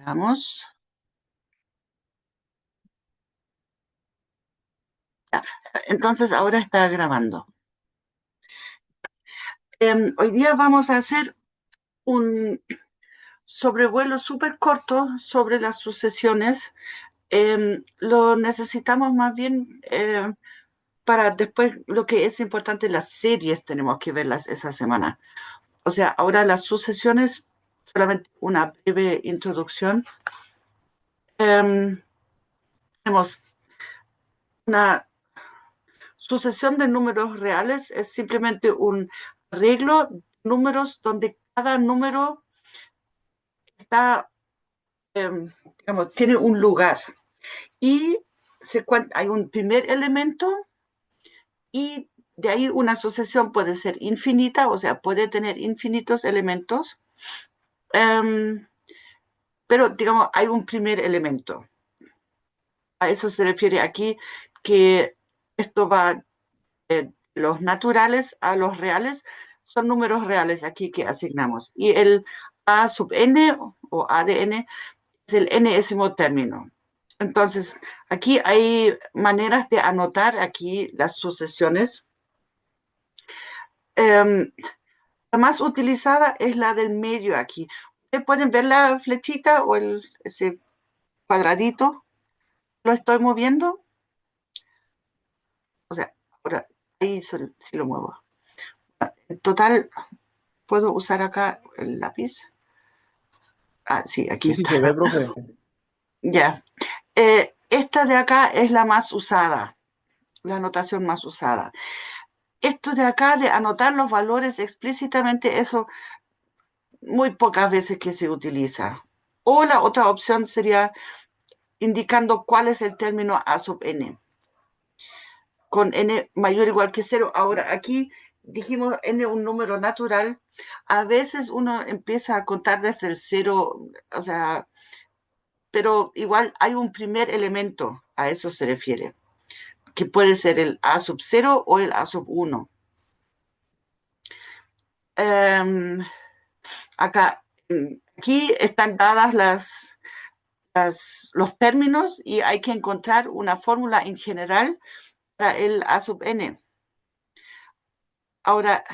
Vamos. Ya, entonces ahora está grabando. Hoy día vamos a hacer un sobrevuelo súper corto sobre las sucesiones. Lo necesitamos más bien para después lo que es importante, las series tenemos que verlas esa semana. O sea, ahora las sucesiones, solamente una breve introducción. Tenemos una sucesión de números reales, es simplemente un arreglo de números donde cada número está, digamos, tiene un lugar y hay un primer elemento y de ahí una sucesión puede ser infinita, o sea, puede tener infinitos elementos, em, pero digamos, hay un primer elemento. A eso se refiere aquí, que esto va de los naturales a los reales, son números reales aquí que asignamos. Y el a sub n o a de n es el enésimo término. Entonces, aquí hay maneras de anotar aquí las sucesiones. La más utilizada es la del medio aquí. Ustedes pueden ver la flechita o ese cuadradito. Lo estoy moviendo. O sea, ahora ahí sí lo muevo. En total, puedo usar acá el lápiz. Ah, sí, aquí Sí, sí, se ve, está. profe. Ya. Esta de acá es la más usada, la anotación más usada. Esto de acá de anotar los valores explícitamente, eso muy pocas veces que se utiliza. O la otra opción sería indicando cuál es el término a sub n, con n mayor o igual que cero. Ahora, aquí dijimos n un número natural. A veces uno empieza a contar desde el cero, o sea, pero igual hay un primer elemento, a eso se refiere, que puede ser el a sub cero o el a sub 1. Acá, aquí están dadas los términos y hay que encontrar una fórmula en general para el a sub n. Ahora,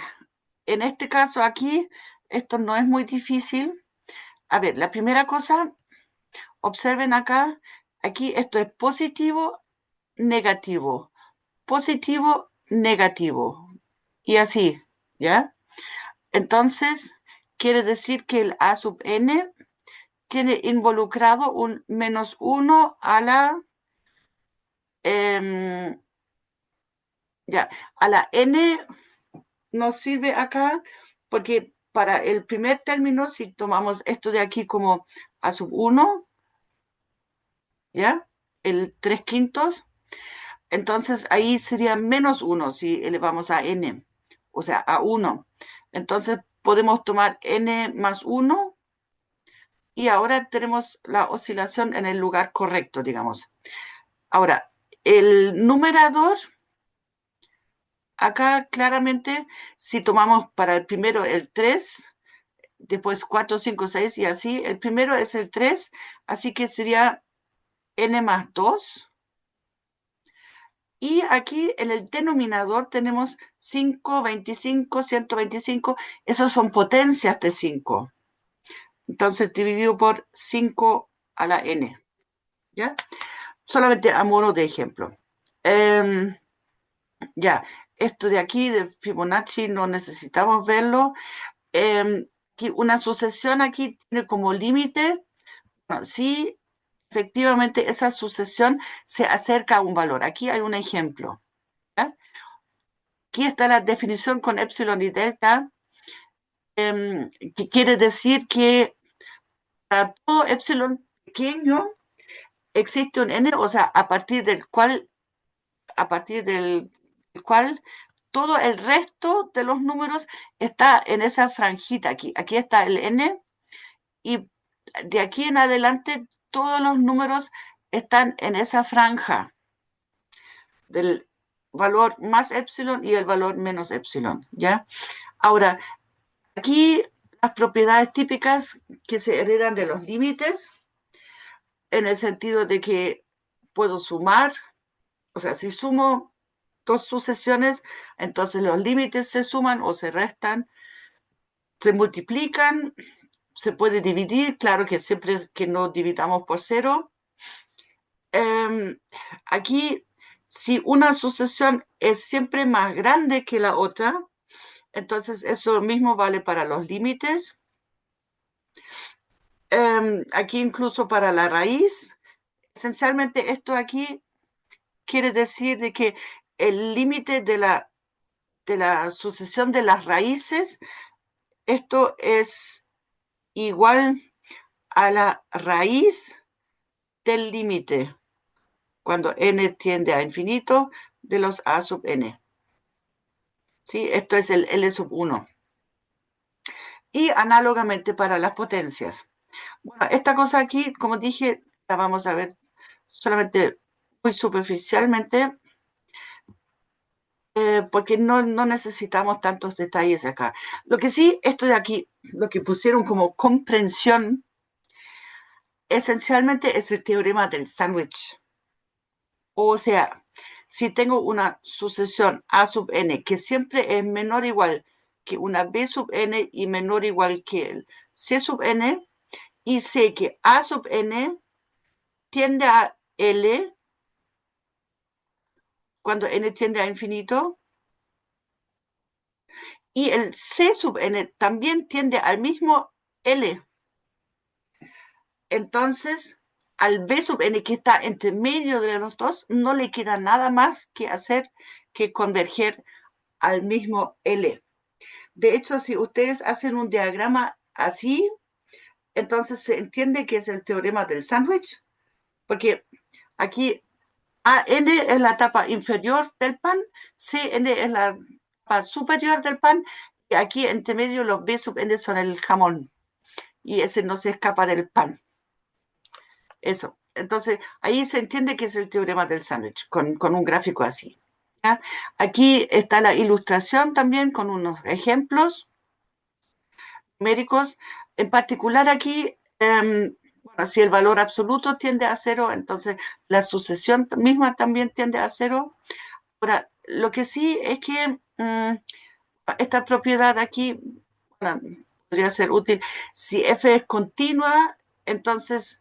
en este caso aquí, esto no es muy difícil. A ver, la primera cosa, observen acá, aquí esto es positivo, negativo, positivo, negativo. Y así, ¿ya? Entonces, quiere decir que el a sub n tiene involucrado un menos 1 a la, em, ya, a la n nos sirve acá porque para el primer término, si tomamos esto de aquí como a sub 1, ¿ya? El 3 quintos, entonces ahí sería menos 1 si elevamos a n, o sea, a 1. Entonces podemos tomar n más 1 y ahora tenemos la oscilación en el lugar correcto, digamos. Ahora, el numerador, acá claramente, si tomamos para el primero el 3, después 4, 5, 6 y así, el primero es el 3, así que sería n más 2. Y aquí en el denominador tenemos 5, 25, 125, esos son potencias de 5. Entonces dividido por 5 a la n, ¿ya? Solamente a modo de ejemplo. Ya, esto de aquí, de Fibonacci, no necesitamos verlo. Aquí una sucesión aquí tiene como límite, bueno, si efectivamente esa sucesión se acerca a un valor. Aquí hay un ejemplo. ¿Ya? Aquí está la definición con epsilon y delta, que quiere decir que para todo epsilon pequeño existe un n, o sea, a partir del cual todo el resto de los números está en esa franjita aquí. Aquí está el n y de aquí en adelante todos los números están en esa franja del valor más epsilon y el valor menos epsilon, ¿ya? Ahora, aquí las propiedades típicas que se heredan de los límites. en el sentido de que puedo sumar, o sea, si sumo dos sucesiones, entonces los límites se suman o se restan, se multiplican, se puede dividir, claro que siempre es que no dividamos por cero. Aquí, si una sucesión es siempre más grande que la otra, entonces eso mismo vale para los límites. Aquí incluso para la raíz. Esencialmente esto aquí quiere decir de que el límite de la sucesión de las raíces, esto es igual a la raíz del límite, cuando n tiende a infinito, de los a sub n. ¿Sí? Esto es el L sub 1. Y análogamente para las potencias. Bueno, esta cosa aquí, como dije, la vamos a ver solamente muy superficialmente, porque no necesitamos tantos detalles acá. Lo que sí, esto de aquí, lo que pusieron como comprensión, esencialmente es el teorema del sándwich. O sea, si tengo una sucesión a sub n que siempre es menor o igual que una b sub n y menor o igual que el c sub n, y sé que a sub n tiende a L cuando n tiende a infinito, y el C sub n también tiende al mismo L. Entonces, al B sub n que está entre medio de los dos, no le queda nada más que hacer que converger al mismo L. De hecho, si ustedes hacen un diagrama así, entonces se entiende que es el teorema del sándwich, porque aquí AN es la tapa inferior del pan, CN es la tapa superior del pan, y aquí entre medio los B sub n son el jamón, y ese no se escapa del pan. Eso. Entonces, ahí se entiende que es el teorema del sándwich, con un gráfico así. ¿Ya? Aquí está la ilustración también con unos ejemplos numéricos. En particular aquí, bueno, si el valor absoluto tiende a cero, entonces la sucesión misma también tiende a cero. Ahora, lo que sí es que esta propiedad aquí, bueno, podría ser útil. Si f es continua, entonces,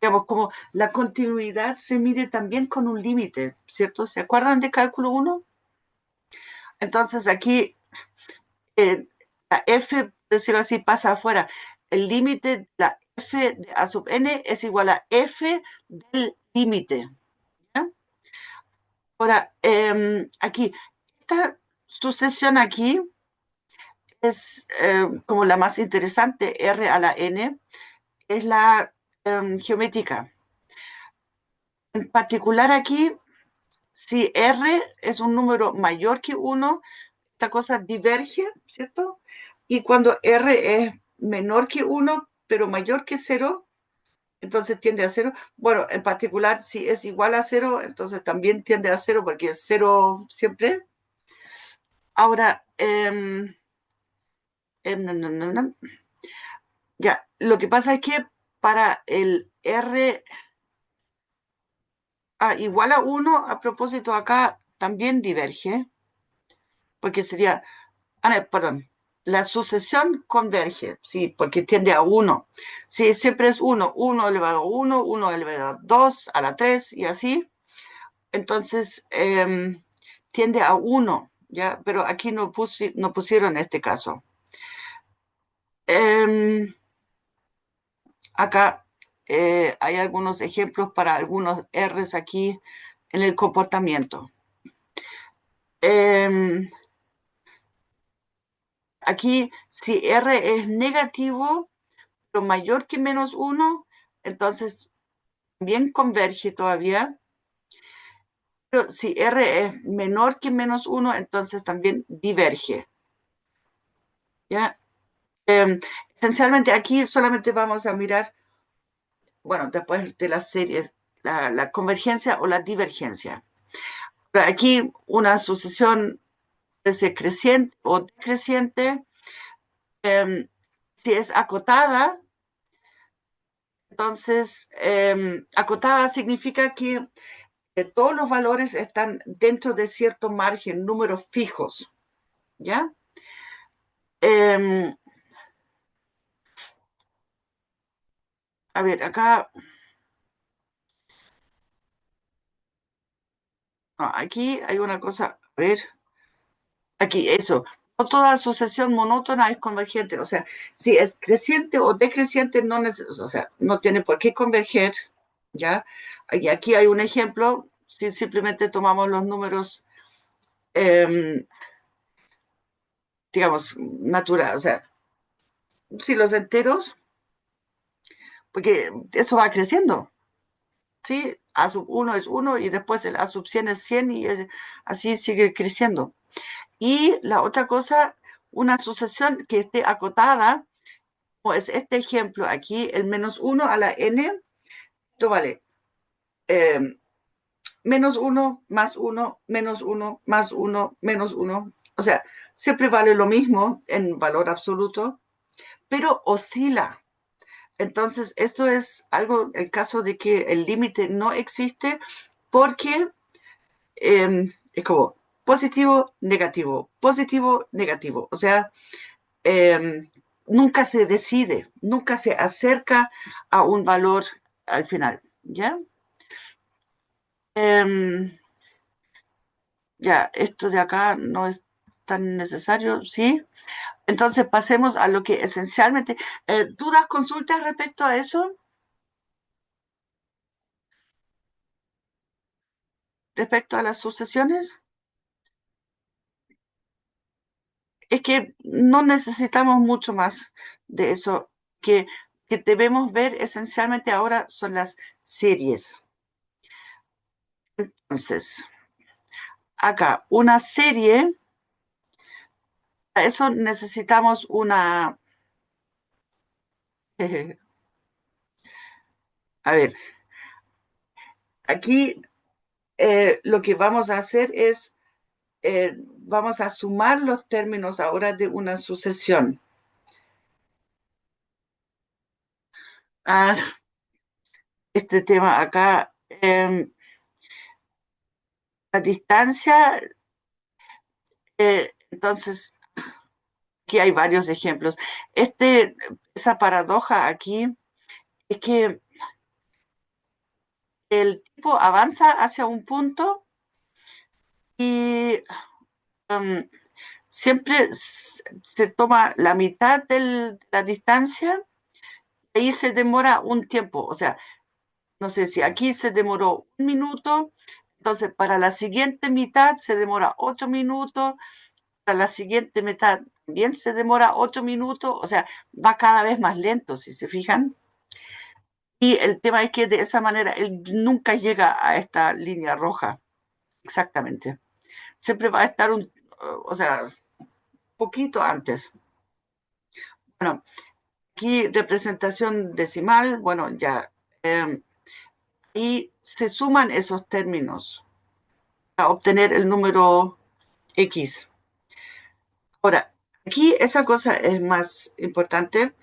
digamos, como la continuidad se mide también con un límite, ¿cierto? ¿Se acuerdan de cálculo 1? Entonces aquí la f, por decirlo así, pasa afuera. El límite de la f de a sub n es igual a f del límite. Ahora, aquí, esta sucesión aquí es como la más interesante, r a la n, es la geométrica. En particular aquí, si r es un número mayor que 1, esta cosa diverge, ¿cierto? Y cuando r es menor que 1, pero mayor que 0, entonces tiende a 0. Bueno, en particular, si es igual a 0, entonces también tiende a 0 porque es 0 siempre. Ahora, ya, lo que pasa es que para el r igual a 1, a propósito, acá también diverge, porque sería, perdón, la sucesión converge, sí, porque tiende a 1. Si siempre es 1, 1 elevado a 1, 1 elevado a 2, a la 3 y así, entonces tiende a 1, ¿ya? Pero aquí no pusieron este caso. Acá hay algunos ejemplos para algunos R's aquí en el comportamiento. Aquí, si R es negativo, pero mayor que menos 1, entonces también converge todavía. Pero si R es menor que menos 1, entonces también diverge. ¿Ya? Esencialmente aquí solamente vamos a mirar, bueno, después de las series, la convergencia o la divergencia. Pero aquí una sucesión puede ser creciente o decreciente. Si es acotada, Entonces, acotada significa que todos los valores están dentro de cierto margen, números fijos, ¿ya? Em, a ver, acá, no, aquí hay una cosa, a ver, aquí, eso. No toda asociación monótona es convergente, o sea, si es creciente o decreciente, o sea, no tiene por qué converger, ¿ya? Y aquí hay un ejemplo, si simplemente tomamos los números, em, digamos, naturales, o sea, si los enteros, porque eso va creciendo, ¿sí? A sub 1 es 1 y después el A sub 100 es 100 y así sigue creciendo. Y la otra cosa, una sucesión que esté acotada, como es este ejemplo aquí, el menos 1 a la n, esto vale eh, menos 1 más 1, menos 1 más 1, menos 1. O sea, siempre vale lo mismo en valor absoluto, pero oscila. Entonces, esto es algo, el caso de que el límite no existe porque es como positivo, negativo. O sea, nunca se decide, nunca se acerca a un valor al final, ¿ya? Em, ya, esto de acá no es tan necesario, ¿sí? Entonces pasemos a lo que esencialmente, ¿dudas, consultas respecto a eso? Respecto a las sucesiones, es que no necesitamos mucho más de eso, que debemos ver esencialmente ahora son las series. Entonces, acá, una serie, a eso necesitamos una, a ver, aquí lo que vamos a hacer es, vamos a sumar los términos ahora de una sucesión. Ah, este tema acá, la distancia, entonces, aquí hay varios ejemplos. Esa paradoja aquí es que el tipo avanza hacia un punto y um, siempre se toma la mitad de la distancia y ahí se demora un tiempo. O sea, no sé si aquí se demoró 1 minuto, entonces para la siguiente mitad se demora 8 minutos, para la siguiente mitad también se demora 8 minutos, o sea, va cada vez más lento, si se fijan. Y el tema es que de esa manera él nunca llega a esta línea roja, exactamente. Siempre va a estar o sea, poquito antes. Bueno, aquí representación decimal, bueno, ya. Y se suman esos términos para obtener el número X. Ahora, aquí esa cosa es más importante.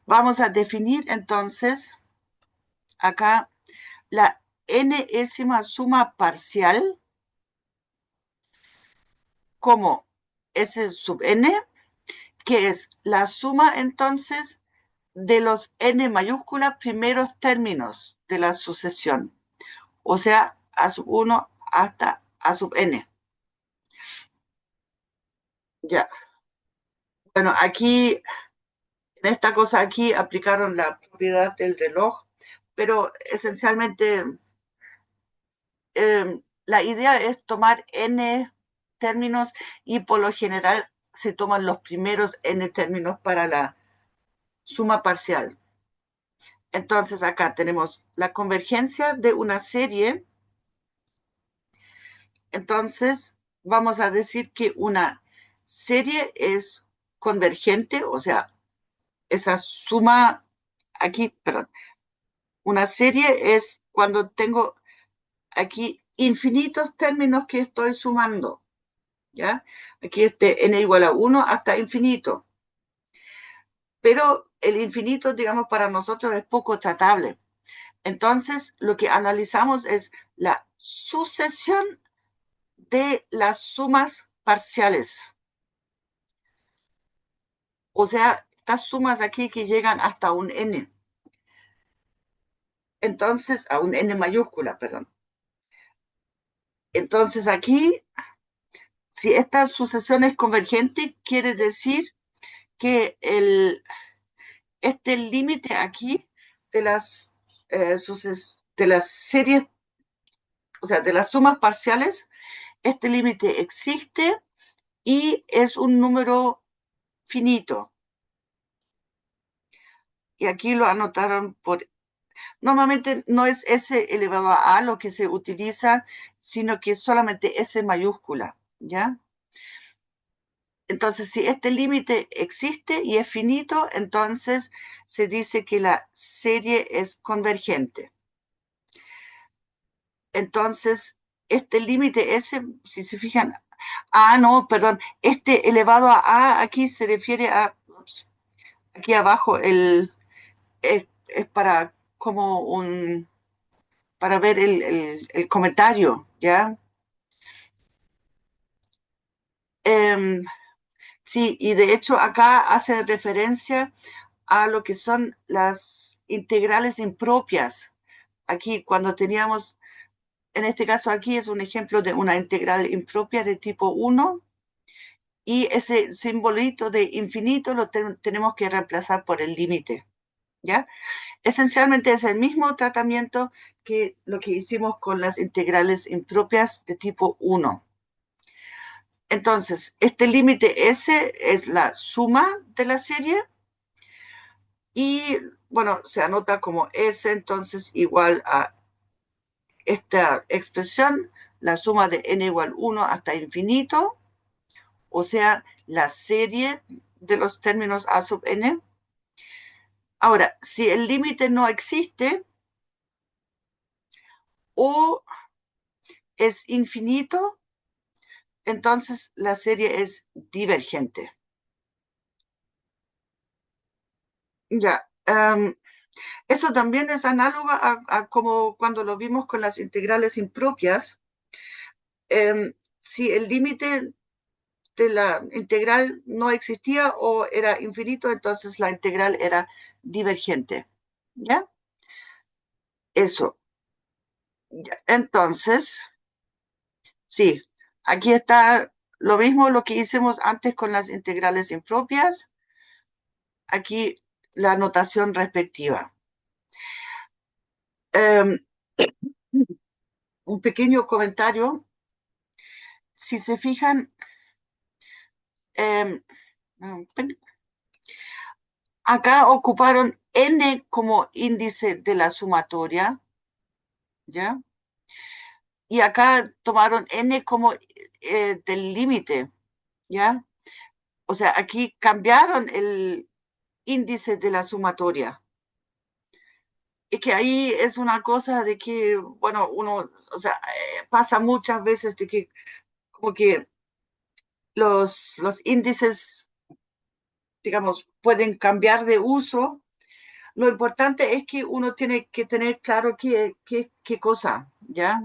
Vamos a definir entonces acá la enésima suma parcial como S sub n, que es la suma entonces de los n mayúsculas primeros términos de la sucesión, o sea, a sub 1 hasta a sub n. Ya, bueno, aquí, en esta cosa aquí aplicaron la propiedad del reloj, pero esencialmente la idea es tomar n términos y por lo general se toman los primeros n términos para la suma parcial. Entonces acá tenemos la convergencia de una serie. Entonces vamos a decir que una serie es convergente, o sea, esa suma aquí, perdón, una serie es cuando tengo aquí infinitos términos que estoy sumando, ¿ya? Aquí n igual a 1 hasta infinito. pero el infinito, digamos, para nosotros es poco tratable. Entonces, lo que analizamos es la sucesión de las sumas parciales. O sea, estas sumas aquí que llegan hasta un n. Entonces, a un n mayúscula, perdón. Entonces, aquí, si esta sucesión es convergente, quiere decir que este límite aquí de de las series, o sea, de las sumas parciales, este límite existe y es un número finito. Y aquí lo anotaron por... Normalmente no es s elevado a lo que se utiliza, sino que es solamente s mayúscula, ¿ya? Entonces, si este límite existe y es finito, entonces se dice que la serie es convergente. Entonces, este límite S, si se fijan, no, perdón, este elevado a aquí se refiere a, aquí abajo, es para como para ver el comentario, ¿ya? Em, sí, y de hecho acá hace referencia a lo que son las integrales impropias. Aquí, cuando teníamos, en este caso aquí es un ejemplo de una integral impropia de tipo 1, y ese simbolito de infinito lo tenemos que reemplazar por el límite, ¿ya? Esencialmente es el mismo tratamiento que lo que hicimos con las integrales impropias de tipo 1. Entonces, este límite S es la suma de la serie y, bueno, se anota como S, entonces igual a esta expresión, la suma de n igual 1 hasta infinito, o sea, la serie de los términos a sub n. Ahora, si el límite no existe o es infinito, entonces la serie es divergente. Ya, eso también es análogo a como cuando lo vimos con las integrales impropias. Si el límite de la integral no existía o era infinito, entonces la integral era divergente. ¿Ya? Eso. Ya. Entonces, sí, aquí está lo mismo lo que hicimos antes con las integrales impropias. Aquí la notación respectiva. Um, un pequeño comentario. Si se fijan, um, acá ocuparon n como índice de la sumatoria, ¿ya? Y acá tomaron n como del límite, ¿ya? O sea, aquí cambiaron el índice de la sumatoria. Es que ahí es una cosa de que, bueno, uno, o sea, pasa muchas veces de que como que los índices, digamos, pueden cambiar de uso. Lo importante es que uno tiene que tener claro qué cosa, ¿ya?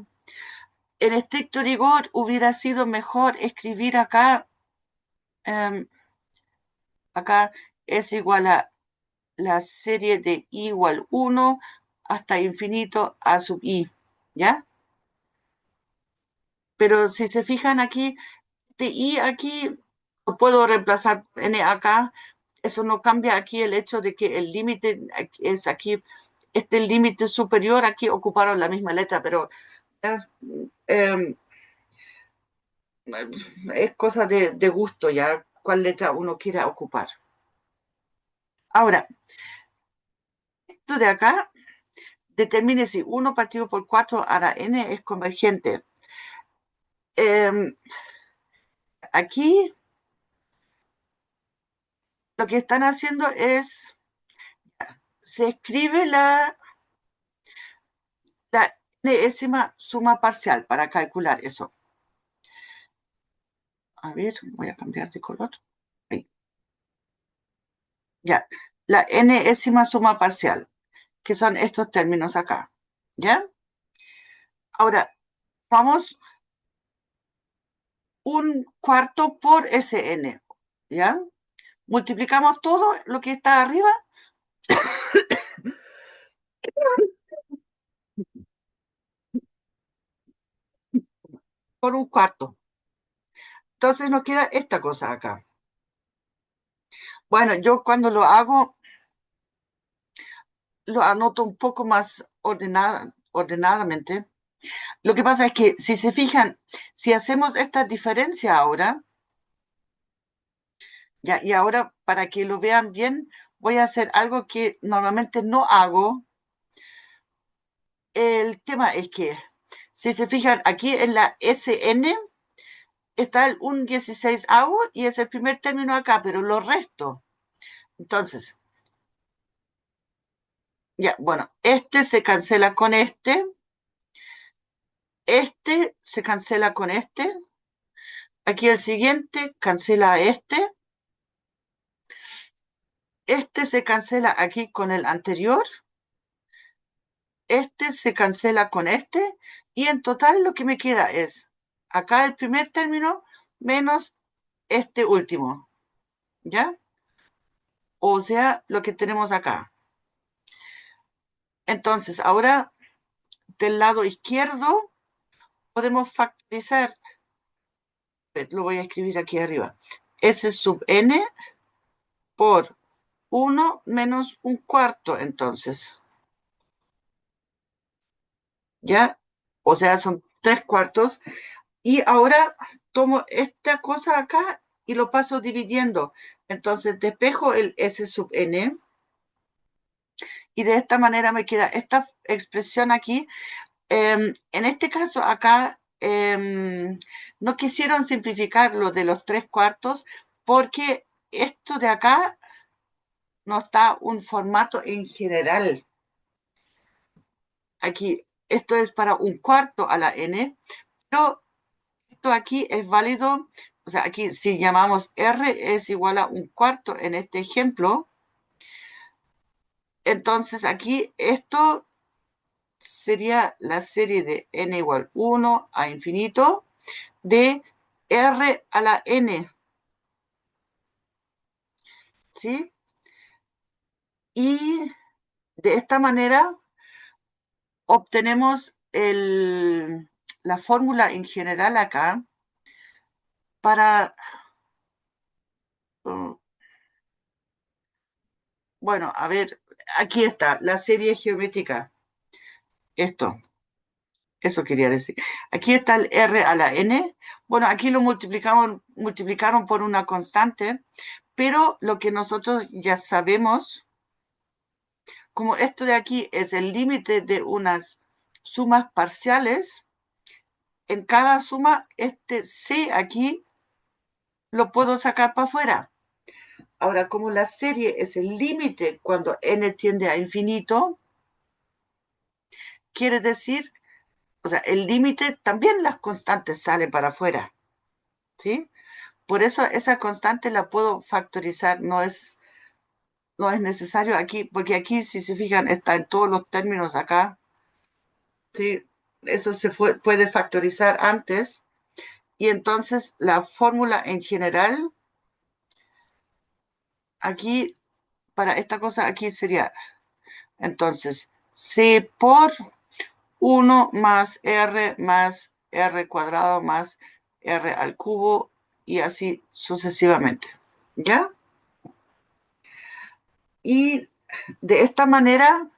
En estricto rigor hubiera sido mejor escribir acá es igual a la serie de i igual 1 hasta infinito a sub i, ¿ya? Pero si se fijan aquí, de i aquí, lo puedo reemplazar n acá, eso no cambia aquí el hecho de que el límite es aquí, este límite superior, aquí ocuparon la misma letra, pero eh, es cosa de gusto ya, cuál letra uno quiera ocupar. Ahora, esto de acá determine si 1 partido por 4 a la n es convergente. Aquí lo que están haciendo es, se escribe la enésima suma parcial para calcular eso. A ver, voy a cambiar de color. Ahí. Ya, la enésima suma parcial, que son estos términos acá. ¿Ya? Ahora, vamos un cuarto por Sn. ¿Ya? Multiplicamos todo lo que está arriba por un cuarto. Entonces nos queda esta cosa acá. Bueno, yo cuando lo hago, lo anoto un poco más ordenadamente. Lo que pasa es que, si se fijan, si hacemos esta diferencia ahora, ya, y ahora para que lo vean bien, voy a hacer algo que normalmente no hago. El tema es que, si se fijan, aquí en la SN está el 1/16 y es el primer término acá, pero lo resto. Entonces, ya, bueno, este se cancela con este se cancela con este, aquí el siguiente cancela a este se cancela aquí con el anterior, este se cancela con este, y en total lo que me queda es acá el primer término menos este último, ¿ya? O sea, lo que tenemos acá. Entonces, ahora del lado izquierdo podemos factorizar, lo voy a escribir aquí arriba, S sub n por 1 menos un cuarto, entonces, ¿ya? O sea, son 3/4. Y ahora tomo esta cosa acá y lo paso dividiendo. Entonces despejo el S sub n y de esta manera me queda esta expresión aquí. En este caso acá no quisieron simplificar lo de los 3/4 porque esto de acá nos da un formato en general. Aquí, esto es para un cuarto a la n, pero esto aquí es válido, o sea, aquí si llamamos R es igual a un cuarto en este ejemplo, entonces aquí esto sería la serie de n igual 1 a infinito de R a la n, ¿sí? Y de esta manera obtenemos la fórmula en general acá para, bueno, a ver, aquí está, la serie geométrica. Eso quería decir. Aquí está el R a la N. Bueno, aquí lo multiplicaron por una constante, pero lo que nosotros ya sabemos, como esto de aquí es el límite de unas sumas parciales, en cada suma, este C aquí lo puedo sacar para afuera. Ahora, como la serie es el límite cuando n tiende a infinito, quiere decir, o sea, el límite también las constantes salen para afuera, ¿sí? Por eso esa constante la puedo factorizar, no es necesario aquí, porque aquí, si se fijan, está en todos los términos acá, ¿sí? Eso se puede factorizar antes, y entonces la fórmula en general, aquí, para esta cosa, aquí sería, entonces, C por 1 más R cuadrado más R al cubo, y así sucesivamente, ¿ya? Y de esta manera,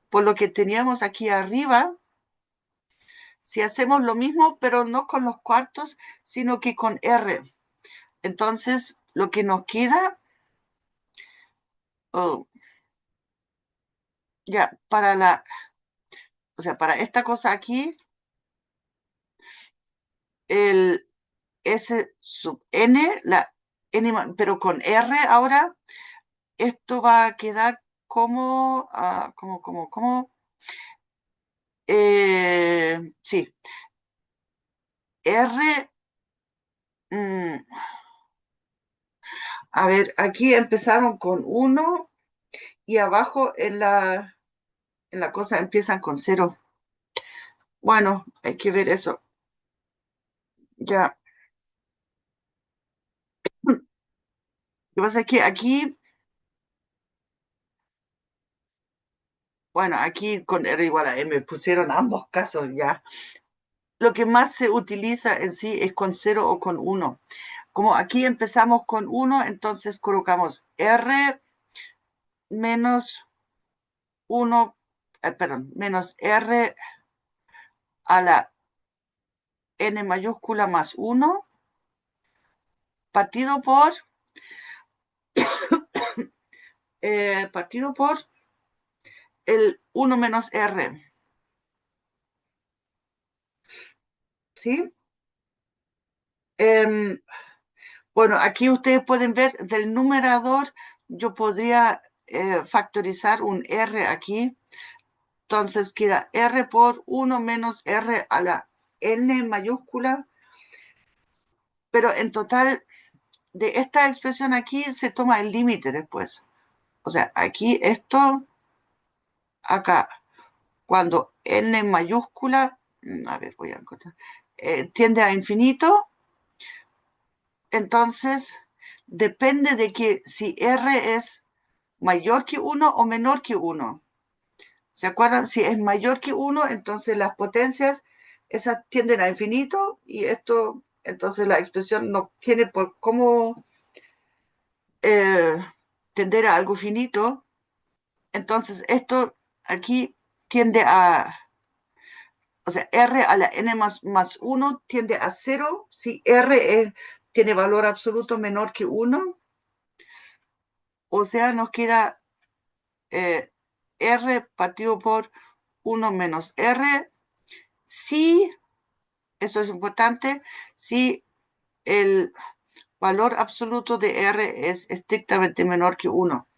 por lo que teníamos aquí arriba, si hacemos lo mismo, pero no con los cuartos, sino que con R, entonces lo que nos queda, oh, ya, o sea, para esta cosa aquí, el S sub n, la n, pero con R ahora, esto va a quedar como, sí, R, a ver, aquí empezaron con 1, y abajo en la cosa empiezan con 0. Bueno, hay que ver eso. Ya. Lo que pasa es que aquí, bueno, aquí con R igual a M pusieron ambos casos ya. Lo que más se utiliza en sí es con 0 o con 1. Como aquí empezamos con 1, entonces colocamos R menos 1, perdón, menos R a la N mayúscula más 1 partido por el 1 menos R. ¿Sí? Em, bueno, aquí ustedes pueden ver del numerador, yo podría factorizar un R aquí. Entonces queda R por 1 menos R a la N mayúscula. Pero en total, de esta expresión aquí se toma el límite después. O sea, aquí esto, acá, cuando N mayúscula, a ver, voy a encontrar, tiende a infinito, entonces depende de que si R es mayor que 1 o menor que 1. ¿Se acuerdan? Si es mayor que 1, entonces las potencias, esas tienden a infinito y esto, entonces la expresión no tiene por cómo eh, tender a algo finito. Entonces esto aquí tiende a, o sea, R a la N más 1 tiende a 0 si R tiene valor absoluto menor que 1. O sea, nos queda R partido por 1 menos R si, eso es importante, si el valor absoluto de R es estrictamente menor que 1.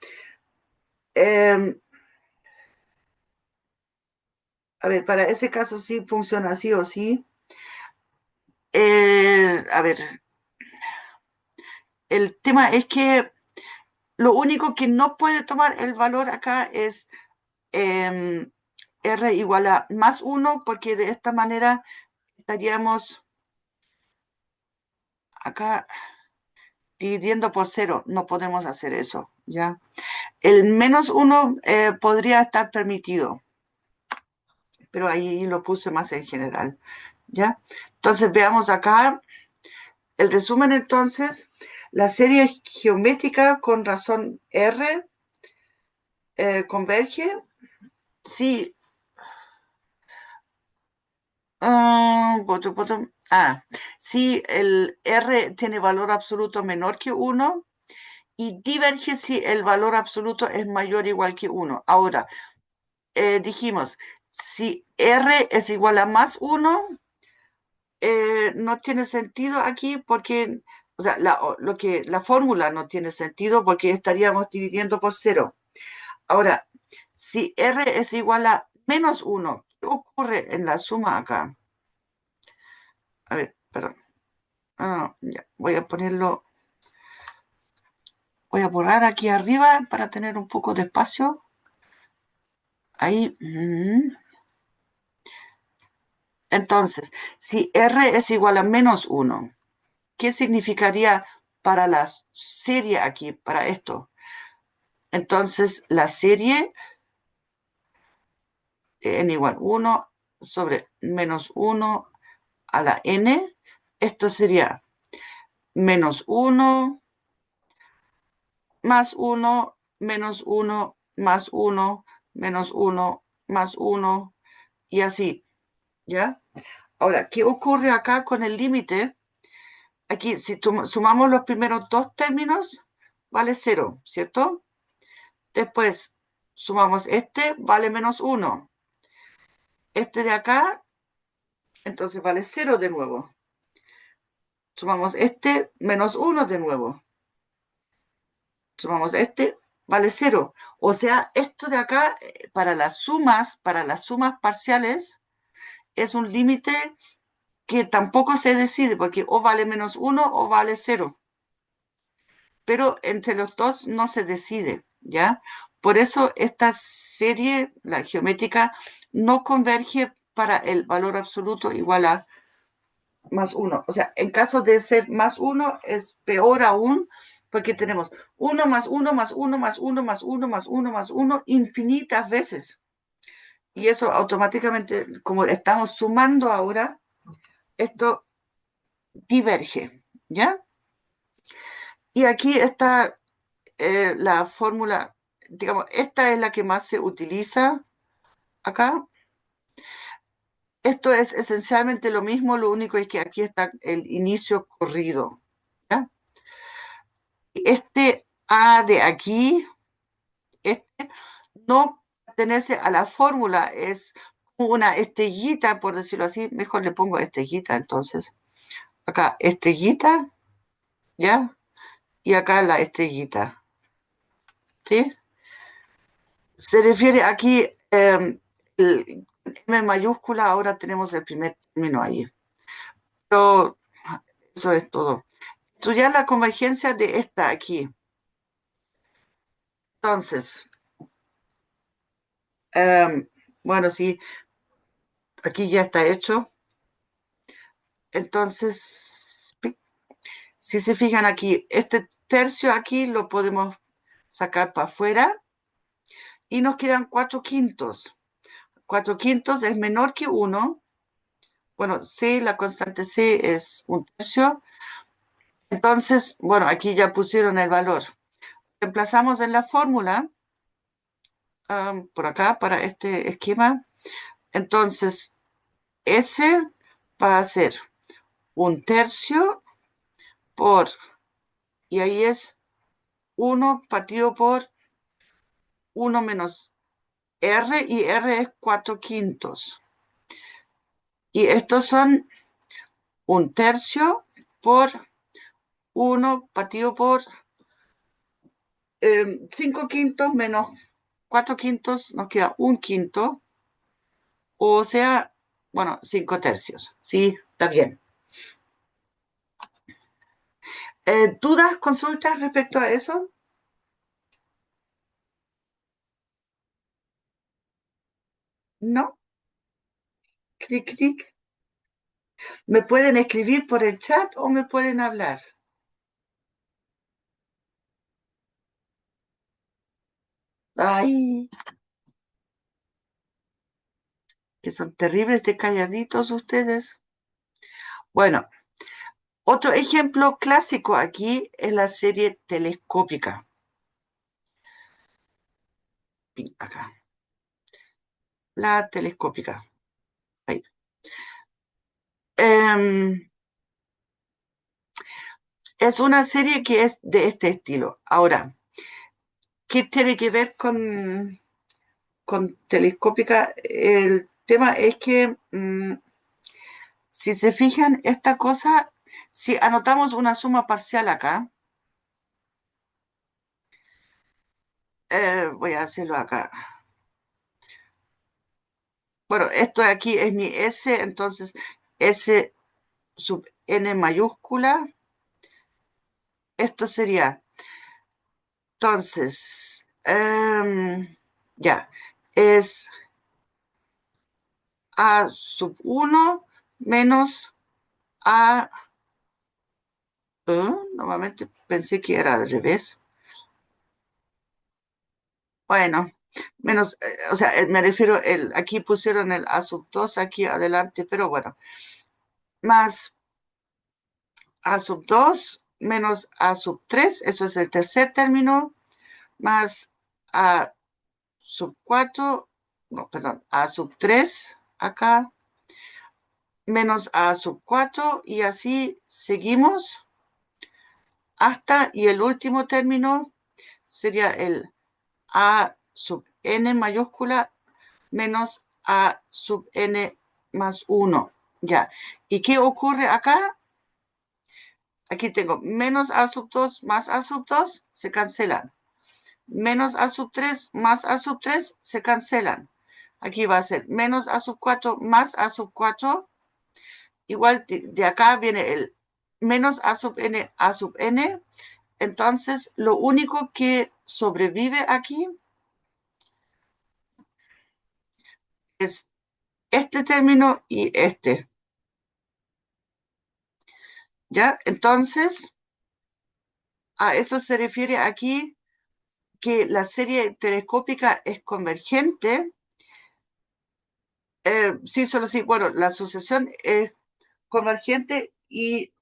A ver, para ese caso sí funciona así o sí. A ver, el tema es que lo único que no puede tomar el valor acá es R igual a más 1, porque de esta manera estaríamos acá dividiendo por 0. No podemos hacer eso, ¿ya? El menos 1 podría estar permitido, pero ahí lo puse más en general, ¿ya? Entonces veamos acá el resumen. Entonces, la serie geométrica con razón R converge si si el R tiene valor absoluto menor que 1 y diverge si el valor absoluto es mayor o igual que 1. Ahora, dijimos, si R es igual a más 1, no tiene sentido aquí porque, o sea, la fórmula no tiene sentido porque estaríamos dividiendo por 0. Ahora, si R es igual a menos 1, ¿qué ocurre en la suma acá? A ver, perdón. Ya, voy a ponerlo, voy a borrar aquí arriba para tener un poco de espacio. Ahí. Entonces, si R es igual a menos 1, ¿qué significaría para la serie aquí, para esto? Entonces, la serie n igual 1 sobre menos 1 a la n, esto sería menos 1 más 1 menos 1 más 1 menos 1 más 1 y así, ¿ya? Ahora, ¿qué ocurre acá con el límite? Aquí, si sumamos los primeros dos términos, vale 0, ¿cierto? Después, sumamos este, vale menos 1. Este de acá, entonces vale 0 de nuevo. Sumamos este, menos 1 de nuevo. Sumamos este, vale 0. O sea, esto de acá, para las sumas parciales, es un límite que tampoco se decide, porque o vale menos 1 o vale 0. Pero entre los dos no se decide, ¿ya? Por eso esta serie, la geométrica, no converge para el valor absoluto igual a más 1. O sea, en caso de ser más 1 es peor aún, porque tenemos 1 más 1 más 1 más 1 más 1 más 1 más 1 infinitas veces. Y eso automáticamente, como estamos sumando ahora, esto diverge, ¿ya? Y aquí está la fórmula, digamos, esta es la que más se utiliza acá. Esto es esencialmente lo mismo, lo único es que aquí está el inicio corrido, ¿ya? Este A de aquí, este no pertenece a la fórmula, es una estrellita, por decirlo así, mejor le pongo estrellita entonces. Acá estrellita, ¿ya? Y acá la estrellita, ¿sí? Se refiere aquí, el M mayúscula, ahora tenemos el primer término ahí. Pero eso es todo. Estudiar la convergencia de esta aquí. Entonces, bueno, sí, aquí ya está hecho. Entonces, si se fijan aquí, este tercio aquí lo podemos sacar para afuera y nos quedan 4/5. 4/5 es menor que 1. Bueno, C, la constante C es 1/3. Entonces, bueno, aquí ya pusieron el valor. Reemplazamos en la fórmula, por acá, para este esquema. Entonces, S va a ser 1/3 por, y ahí es 1 partido por 1 menos R, y R es 4/5. Y estos son 1/3 por 1 partido por 5/5 menos 4/5, nos queda 1/5, o sea, bueno, 5/3. Sí, está bien. ¿Dudas, consultas respecto a eso? ¿No? Clic, clic. Me pueden escribir por el chat o me pueden hablar. Ay, que son terribles de calladitos ustedes. Bueno, otro ejemplo clásico aquí es la serie telescópica. Acá. La telescópica. Ahí. Es una serie que es de este estilo. Ahora, ¿qué tiene que ver con telescópica? El tema es que, si se fijan, esta cosa, si anotamos una suma parcial acá, voy a hacerlo acá. Bueno, esto de aquí es mi S, entonces S sub n mayúscula. Esto sería, entonces, ya, es A sub 1 menos A, nuevamente pensé que era al revés. Bueno, menos, o sea, me refiero, aquí pusieron el A sub 2 aquí adelante, pero bueno, más A sub 2 menos A sub 3, eso es el tercer término, más A sub 4, no, perdón, A sub 3 acá, menos A sub 4, y así seguimos hasta, y el último término sería el A sub n mayúscula menos A sub n más 1. Ya. ¿Y qué ocurre acá? Aquí tengo menos A sub 2 más A sub 2, se cancelan. Menos A sub 3 más A sub 3, se cancelan. Aquí va a ser menos A sub 4 más A sub 4. Igual de acá viene el menos A sub n, A sub n. Entonces, lo único que sobrevive aquí es este término y este. ¿Ya? Entonces, a eso se refiere aquí que la serie telescópica es convergente. Sí, solo sí, bueno, la asociación es convergente y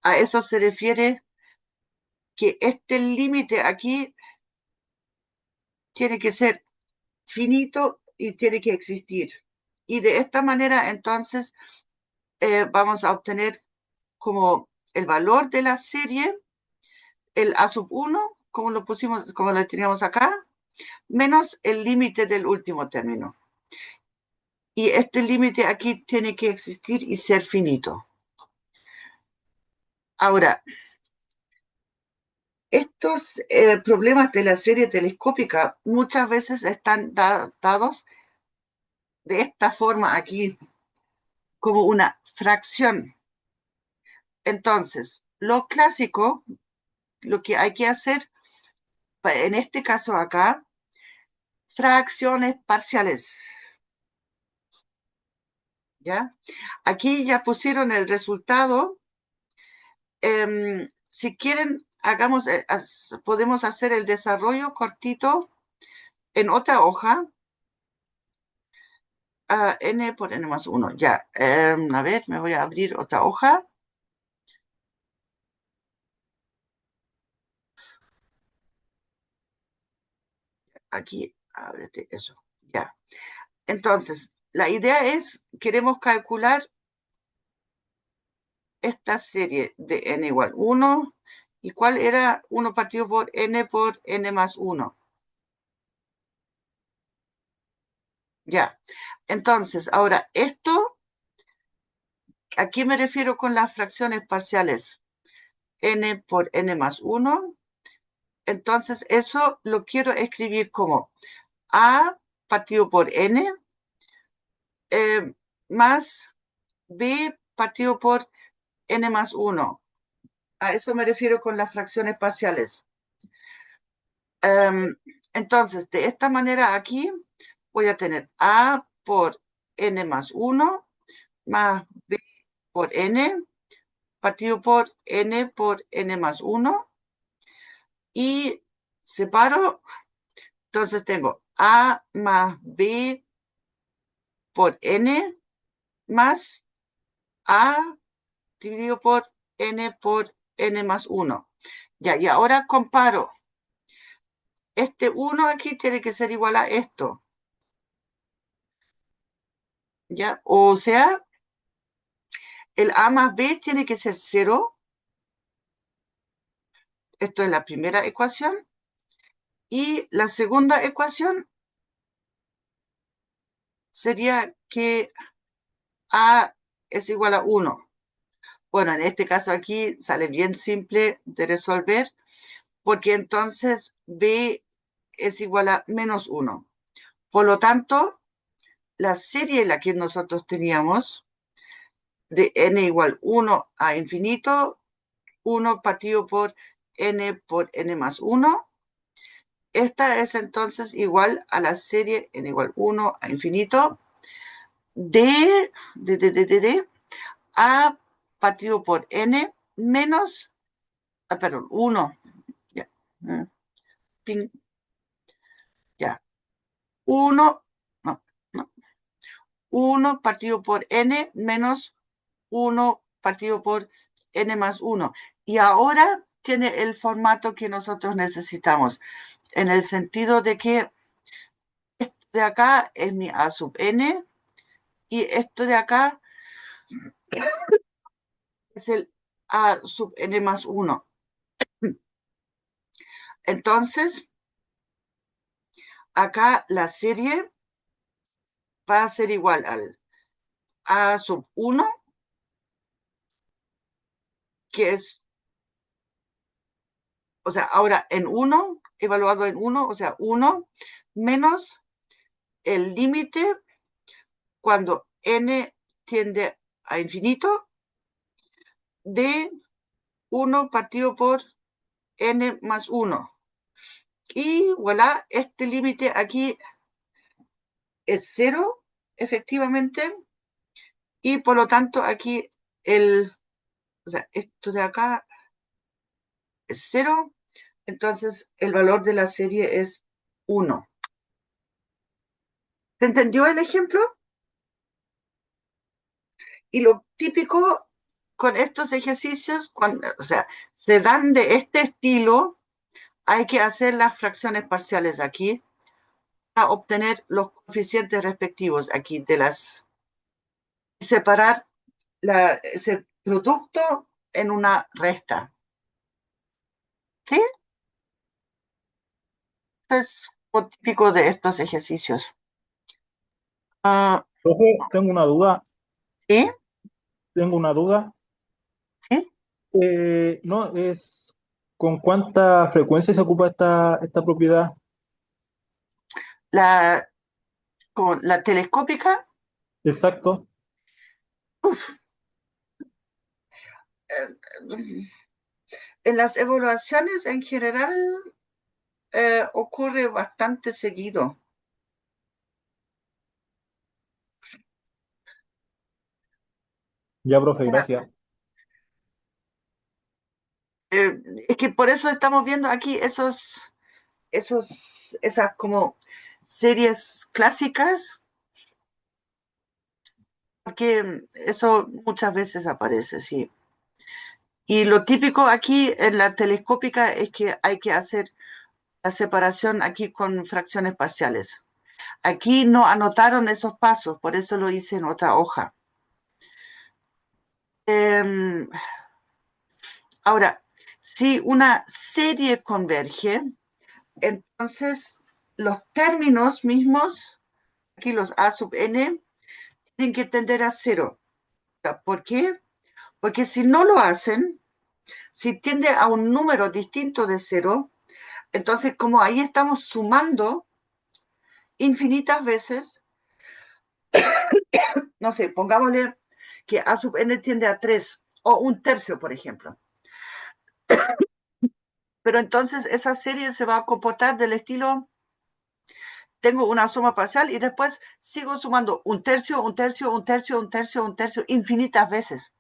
a eso se refiere que este límite aquí tiene que ser finito y tiene que existir. Y de esta manera, entonces, vamos a obtener como el valor de la serie, el A sub 1, como lo pusimos, como lo teníamos acá, menos el límite del último término. Y este límite aquí tiene que existir y ser finito. Ahora, estos problemas de la serie telescópica muchas veces están dados de esta forma aquí, como una fracción. Entonces, lo clásico, lo que hay que hacer, en este caso acá, fracciones parciales. ¿Ya? Aquí ya pusieron el resultado. Si quieren, podemos hacer el desarrollo cortito en otra hoja. N por N más 1. Ya. A ver, me voy a abrir otra hoja. Aquí, ábrete eso. Ya. Entonces, la idea es, queremos calcular esta serie de n igual 1. ¿Y cuál era 1 partido por n más 1? Ya. Entonces, ahora, esto, ¿a qué me refiero con las fracciones parciales? N por n más 1. Entonces, eso lo quiero escribir como A partido por n más B partido por n más 1. A eso me refiero con las fracciones parciales. Entonces, de esta manera aquí voy a tener A por n más 1 más B por n partido por n más 1 y separo. Entonces tengo A más B por n más A dividido por n más 1. Ya, y ahora comparo. Este 1 aquí tiene que ser igual a esto. ¿Ya? O sea, el A más B tiene que ser 0. Esto es la primera ecuación. Y la segunda ecuación sería que A es igual a 1. Bueno, en este caso aquí sale bien simple de resolver, porque entonces B es igual a menos 1. Por lo tanto, la serie en la que nosotros teníamos de n igual 1 a infinito, 1 partido por n más 1, esta es entonces igual a la serie n igual 1 a infinito de a partido por n menos, perdón, 1. Ya, ya. 1, no, no. 1 partido por n menos 1 partido por n más 1. Y ahora tiene el formato que nosotros necesitamos, en el sentido de que esto de acá es mi a sub n y esto de acá es el a sub n más 1. Entonces, acá la serie va a ser igual al a sub 1, que es, o sea, ahora en 1, evaluado en 1, o sea, 1 menos el límite cuando n tiende a infinito de 1 partido por n más 1. Y voilà, este límite aquí es 0 efectivamente, y por lo tanto aquí o sea, esto de acá es 0, entonces el valor de la serie es 1. ¿Se entendió el ejemplo? Y lo típico con estos ejercicios, cuando, o sea, se dan de este estilo, hay que hacer las fracciones parciales aquí para obtener los coeficientes respectivos aquí de las separar ese producto en una resta. ¿Sí? Es lo típico de estos ejercicios. Ah, Profe, tengo una duda, ¿sí? tengo una duda. ¿Sí? No, es ¿con cuánta frecuencia se ocupa esta propiedad? La, con la telescópica, Exacto. uf, eh, en las evaluaciones en general ocurre bastante seguido. Ya, profe, gracias. Es que por eso estamos viendo aquí esas como series clásicas, porque eso muchas veces aparece, sí. Y lo típico aquí en la telescópica es que hay que hacer la separación aquí con fracciones parciales. Aquí no anotaron esos pasos, por eso lo hice en otra hoja. Em, Ahora, si una serie converge, entonces los términos mismos, aquí los a sub n, tienen que tender a 0. ¿Por qué? Porque si no lo hacen, si tiende a un número distinto de 0, entonces como ahí estamos sumando infinitas veces, no sé, pongámosle que a sub n tiende a 3 o un tercio, por ejemplo. Pero entonces esa serie se va a comportar del estilo, tengo una suma parcial y después sigo sumando un tercio, un tercio, un tercio, un tercio, un tercio, infinitas veces.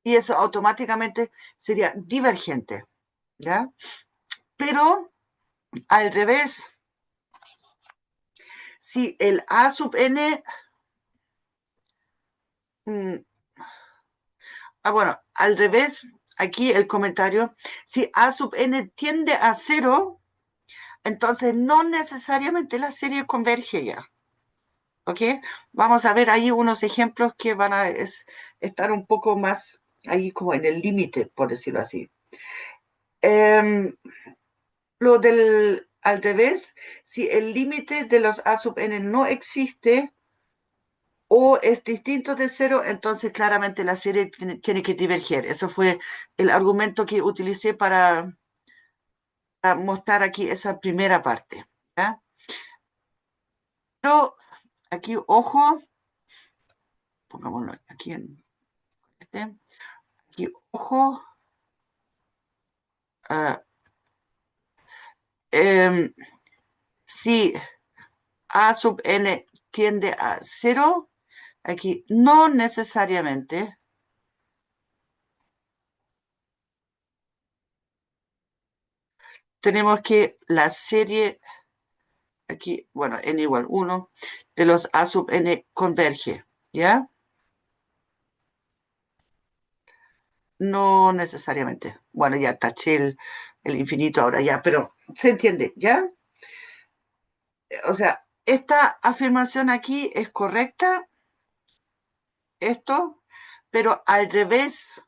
Y eso automáticamente sería divergente, ¿ya? Pero al revés, si el a sub n, mm, bueno, al revés, aquí el comentario, si a sub n tiende a 0, entonces no necesariamente la serie converge ya. ¿Ok? Vamos a ver ahí unos ejemplos que van a estar un poco más ahí como en el límite, por decirlo así. Lo del al revés, si el límite de los a sub n no existe o es distinto de 0, entonces claramente la serie tiene que diverger. Eso fue el argumento que utilicé para mostrar aquí esa primera parte. ¿Ya? Pero aquí, ojo, pongámoslo aquí en este, aquí, ojo. Uh, si a sub n tiende a 0, aquí no necesariamente tenemos que la serie, aquí, bueno, n igual 1, de los a sub n converge, ¿ya? No necesariamente. Bueno, ya taché el infinito ahora ya, pero se entiende, ¿ya? O sea, esta afirmación aquí es correcta, esto, pero al revés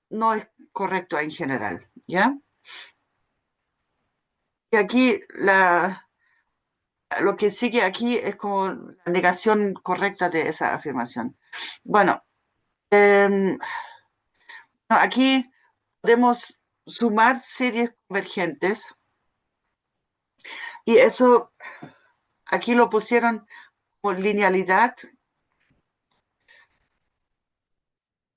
no es correcto en general, ¿ya? Y aquí lo que sigue aquí es como la negación correcta de esa afirmación. Bueno, no, aquí podemos sumar series convergentes y eso aquí lo pusieron por linealidad.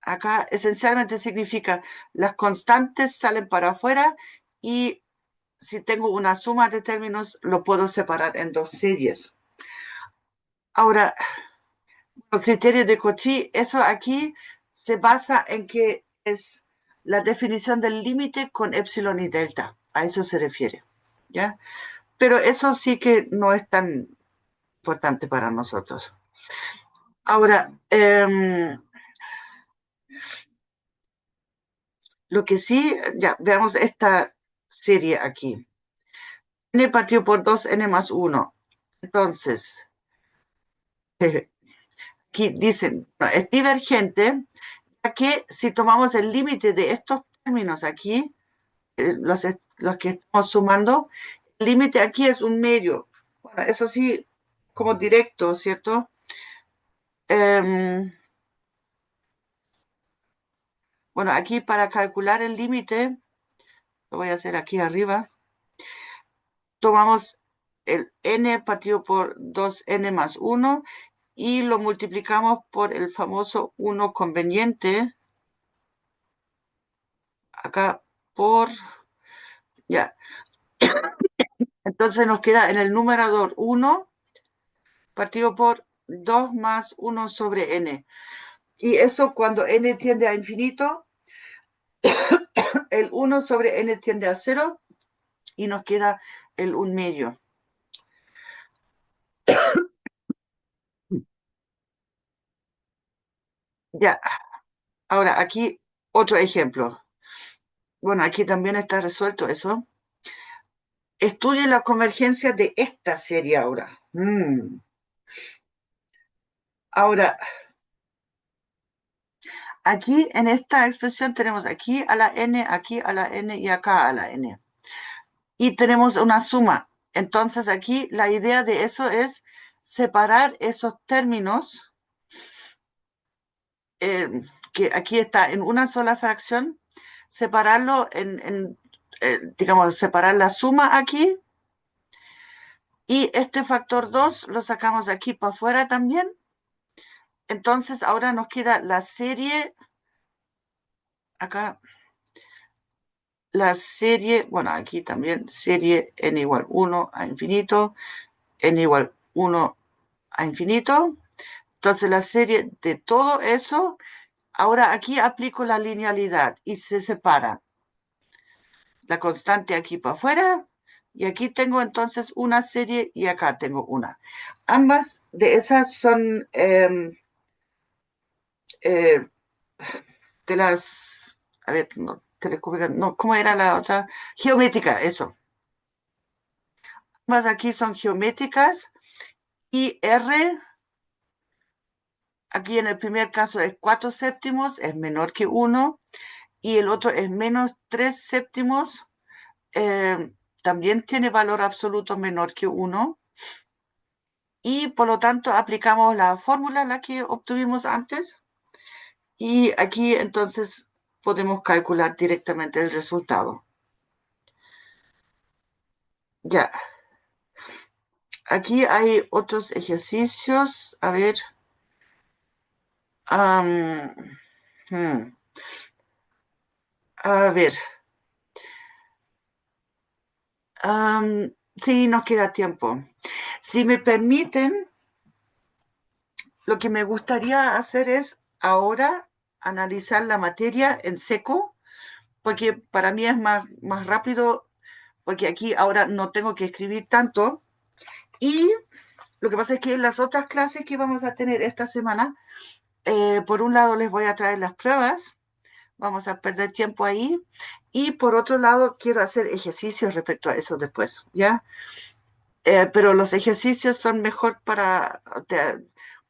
Acá esencialmente significa las constantes salen para afuera y si tengo una suma de términos lo puedo separar en dos series. Ahora, el criterio de Cauchy, eso aquí se basa en que es la definición del límite con epsilon y delta. A eso se refiere, ¿ya? Pero eso sí que no es tan importante para nosotros. Ahora, lo que sí, ya, veamos esta serie aquí. N partido por 2n más 1. Entonces, aquí dicen, no, es divergente, ya que si tomamos el límite de estos términos aquí, los que estamos sumando, el límite aquí es un medio. Bueno, eso sí, como directo, ¿cierto? Bueno, aquí para calcular el límite, lo voy a hacer aquí arriba, tomamos el n partido por 2n más 1 y lo multiplicamos por el famoso 1 conveniente, acá por, ya, entonces nos queda en el numerador 1 partido por 2 más 1 sobre n. Y eso cuando n tiende a infinito, el 1 sobre n tiende a 0 y nos queda el 1 medio. Ya, ahora aquí otro ejemplo. Bueno, aquí también está resuelto eso. Estudie la convergencia de esta serie ahora. Ahora, aquí en esta expresión tenemos aquí a la n, aquí a la n y acá a la n. Y tenemos una suma. Entonces aquí la idea de eso es separar esos términos, que aquí está en una sola fracción, separarlo digamos, separar la suma aquí, y este factor 2 lo sacamos de aquí para afuera también. Entonces ahora nos queda la serie, acá, la serie, bueno, aquí también, serie n igual 1 a infinito, n igual 1 a infinito. Entonces la serie de todo eso, ahora aquí aplico la linealidad y se separa la constante aquí para afuera, y aquí tengo entonces una serie y acá tengo una. Ambas de esas son eh, de las, a ver, no, telescópicas, no, ¿cómo era la otra? Geométrica, eso. Ambas aquí son geométricas y R, aquí en el primer caso es 4 séptimos, es menor que 1, y el otro es menos 3 séptimos, también tiene valor absoluto menor que 1, y por lo tanto aplicamos la fórmula, la que obtuvimos antes, y aquí entonces podemos calcular directamente el resultado. Ya. Aquí hay otros ejercicios. A ver. A ver. Sí, nos queda tiempo. Si me permiten, lo que me gustaría hacer es ahora analizar la materia en seco, porque para mí es más rápido, porque aquí ahora no tengo que escribir tanto. Y lo que pasa es que en las otras clases que vamos a tener esta semana, por un lado les voy a traer las pruebas, vamos a perder tiempo ahí, y por otro lado quiero hacer ejercicios respecto a eso después, ¿ya? Pero los ejercicios son mejor para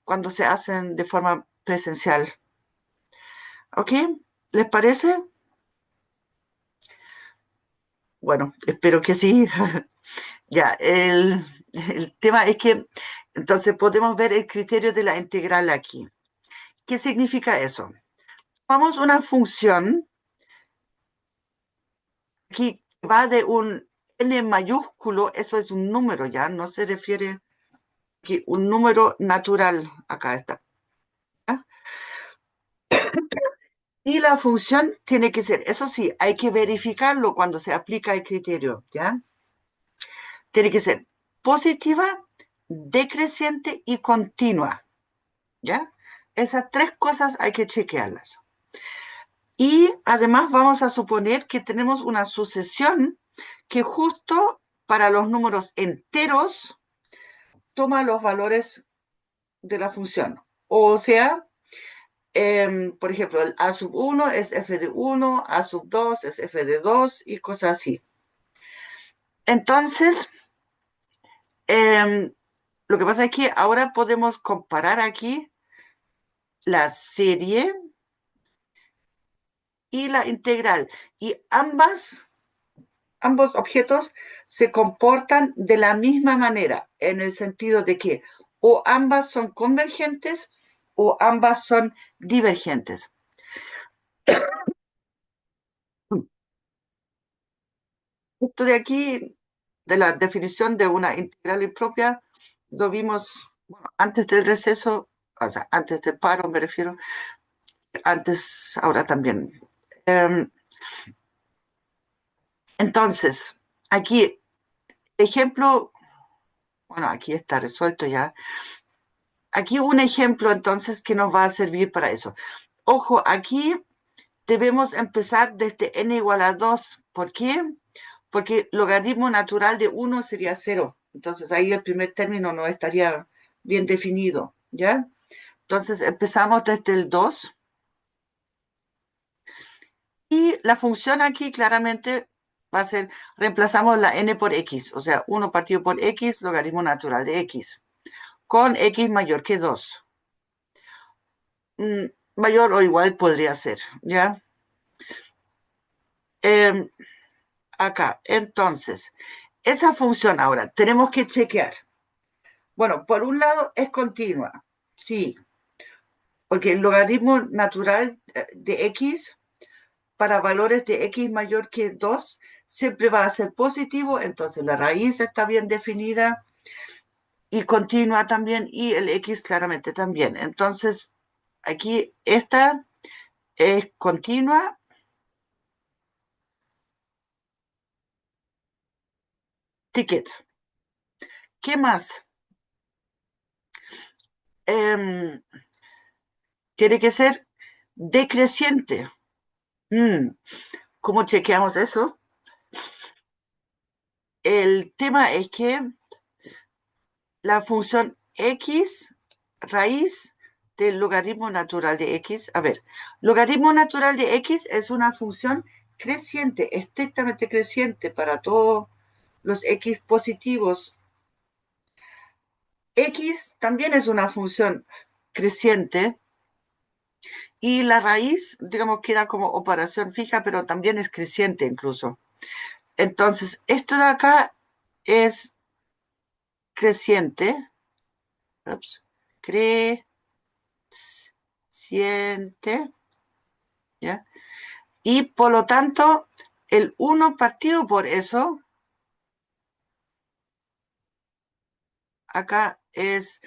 cuando se hacen de forma presencial. ¿Ok? ¿Les parece? Bueno, espero que sí. Ya, el tema es que entonces podemos ver el criterio de la integral aquí. ¿Qué significa eso? Vamos una función aquí va de un n mayúsculo, eso es un número ya, no se refiere aquí, un número natural, acá está. ¿Ya? Y la función tiene que ser, eso sí, hay que verificarlo cuando se aplica el criterio, ¿ya? Tiene que ser positiva decreciente y continua, ¿ya? Esas tres cosas hay que chequearlas. Y además vamos a suponer que tenemos una sucesión que justo para los números enteros toma los valores de la función. O sea, por ejemplo, el a sub 1 es f de 1, a sub 2 es f de 2 y cosas así. Entonces, lo que pasa es que ahora podemos comparar aquí la serie y la integral. Y ambos objetos se comportan de la misma manera, en el sentido de que o ambas son convergentes o ambas son divergentes. Esto de aquí, de la definición de una integral impropia, lo vimos bueno, antes del receso, o sea, antes del paro me refiero, antes, ahora también. Entonces, aquí, ejemplo, bueno, aquí está resuelto ya. Aquí un ejemplo entonces que nos va a servir para eso. Ojo, aquí debemos empezar desde n igual a 2. ¿Por qué? Porque logaritmo natural de 1 sería 0. Entonces ahí el primer término no estaría bien definido, ¿ya? Entonces empezamos desde el 2. Y la función aquí claramente va a ser, reemplazamos la n por x, o sea, 1 partido por x, logaritmo natural de x, con x mayor que 2. Mayor o igual podría ser, ¿ya? Acá, entonces, esa función ahora, tenemos que chequear. Bueno, por un lado es continua, sí, porque el logaritmo natural de x para valores de x mayor que 2 siempre va a ser positivo, entonces la raíz está bien definida y continua también, y el x claramente también. Entonces, aquí esta es continua. Ticket. ¿Qué más? Tiene que ser decreciente. ¿Cómo chequeamos eso? El tema es que la función x raíz del logaritmo natural de x, a ver, logaritmo natural de x es una función creciente, estrictamente creciente para todos los x positivos. X también es una función creciente y la raíz, digamos, queda como operación fija, pero también es creciente incluso. Entonces, esto de acá es creciente. Ups, creciente. ¿Ya? Y por lo tanto, el 1 partido por eso, acá es,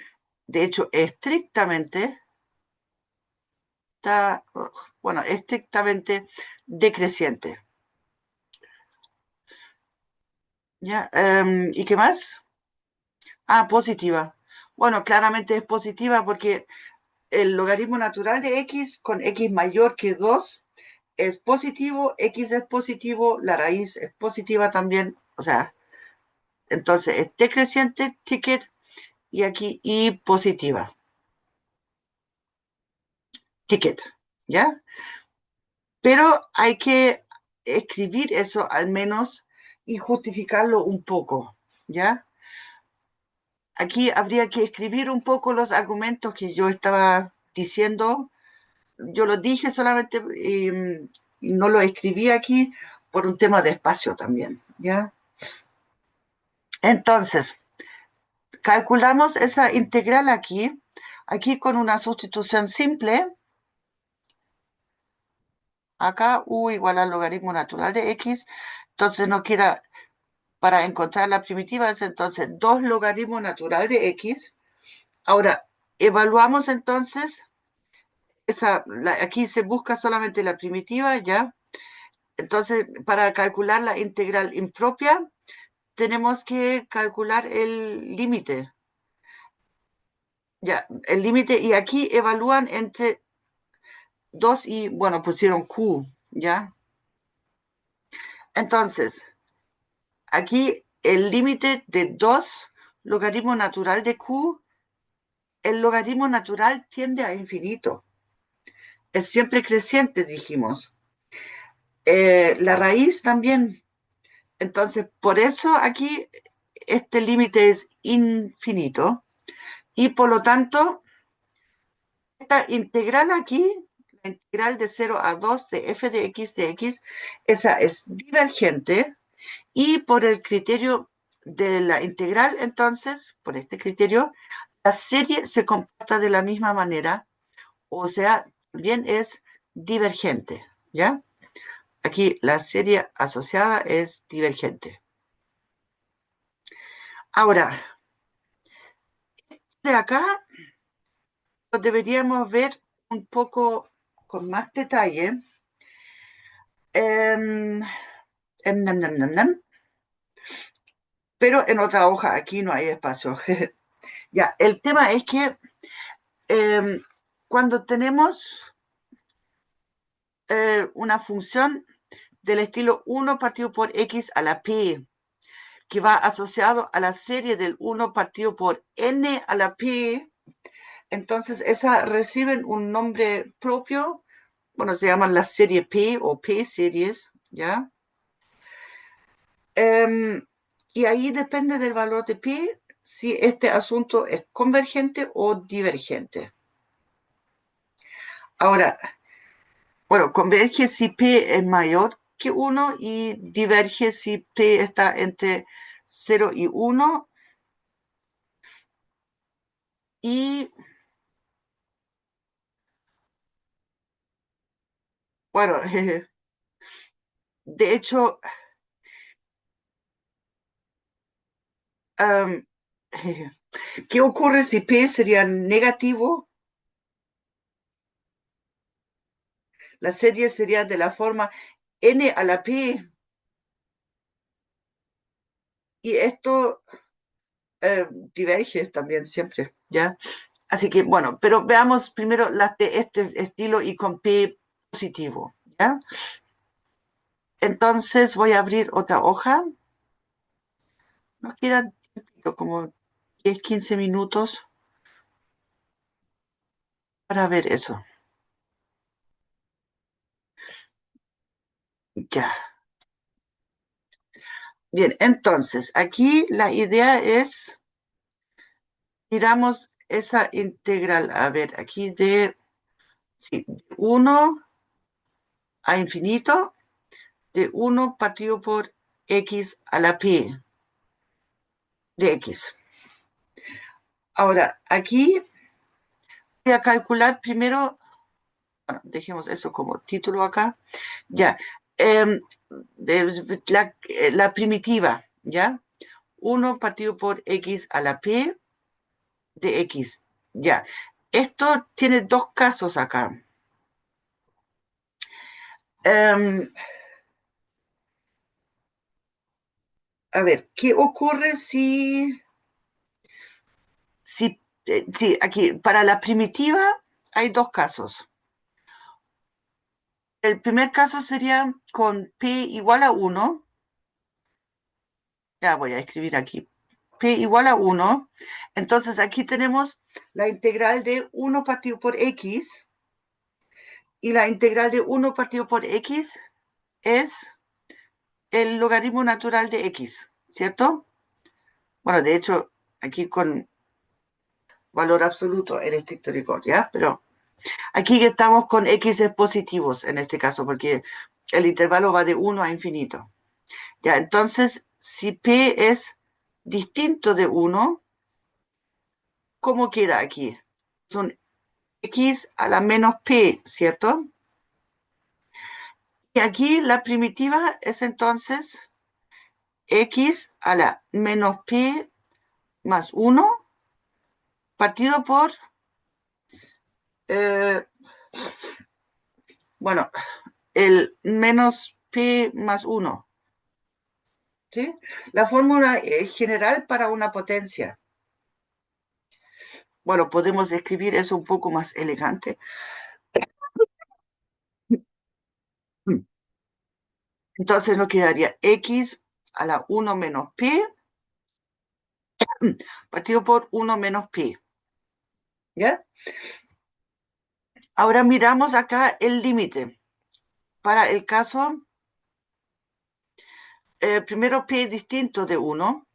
de hecho, estrictamente, está, bueno, estrictamente decreciente. ¿Ya? ¿Y qué más? Ah, positiva. Bueno, claramente es positiva porque el logaritmo natural de x con x mayor que 2 es positivo, x es positivo, la raíz es positiva también, o sea, entonces es decreciente, ticket, y aquí y positiva, ticket, ¿ya? Pero hay que escribir eso al menos y justificarlo un poco, ¿ya? Aquí habría que escribir un poco los argumentos que yo estaba diciendo. Yo los dije solamente y no lo escribí aquí por un tema de espacio también, ¿ya? Entonces, calculamos esa integral aquí con una sustitución simple. Acá u igual al logaritmo natural de x. Entonces nos queda, para encontrar la primitiva, es entonces 2 logaritmo natural de x. Ahora, evaluamos entonces, aquí se busca solamente la primitiva, ¿ya? Entonces, para calcular la integral impropia, tenemos que calcular el límite. Ya, el límite, y aquí evalúan entre 2 y, bueno, pusieron Q, ¿ya? Entonces, aquí el límite de 2 logaritmo natural de Q, el logaritmo natural tiende a infinito. Es siempre creciente, dijimos. La raíz también. Entonces, por eso aquí este límite es infinito. Y por lo tanto, esta integral aquí, la integral de 0 a 2 de f de x, esa es divergente. Y por el criterio de la integral, entonces, por este criterio, la serie se comporta de la misma manera, o sea, también es divergente, ¿ya? Aquí la serie asociada es divergente. Ahora, de acá lo deberíamos ver un poco con más detalle. Em, nam, nam, nam, nam. Pero en otra hoja, aquí no hay espacio. Ya, el tema es que cuando tenemos una función del estilo 1 partido por x a la p, que va asociado a la serie del 1 partido por n a la p, entonces esa reciben un nombre propio, bueno, se llaman la serie P o P-series, ¿ya? Y ahí depende del valor de P si este asunto es convergente o divergente. Ahora, bueno, converge si P es mayor que 1 y diverge si P está entre 0 y 1. Y bueno, de hecho, um, ¿qué ocurre si P sería negativo? La serie sería de la forma n a la p. Y esto diverge también siempre, ¿ya? Así que, bueno, pero veamos primero las de este estilo y con p positivo, ¿ya? Entonces voy a abrir otra hoja. Nos quedan como 10, 15 minutos para ver eso. Ya. Bien, entonces, aquí la idea es, miramos esa integral, a ver, aquí de 1 a infinito, de 1 partido por x a la p de x. Ahora, aquí voy a calcular primero, bueno, dejemos eso como título acá, ya, la primitiva, ¿ya? 1 partido por x a la p de x, ya. Esto tiene dos casos acá. A ver, ¿qué ocurre si aquí, para la primitiva hay dos casos? El primer caso sería con p igual a 1. Ya voy a escribir aquí. P igual a 1. Entonces aquí tenemos la integral de 1 partido por x. Y la integral de 1 partido por x es el logaritmo natural de x, ¿cierto? Bueno, de hecho, aquí con valor absoluto en estricto rigor, ¿ya? Pero aquí estamos con x positivos en este caso, porque el intervalo va de 1 a infinito. Ya, entonces, si p es distinto de 1, ¿cómo queda aquí? Son x a la menos p, ¿cierto? Y aquí la primitiva es entonces x a la menos p más 1 partido por, eh, bueno, el menos p más 1. ¿Sí? La fórmula general para una potencia. Bueno, podemos escribir eso un poco más elegante. Entonces nos quedaría x a la 1 menos pi partido por 1 menos pi. ¿Ya? Ahora miramos acá el límite. Para el caso, primero pi es distinto de 1.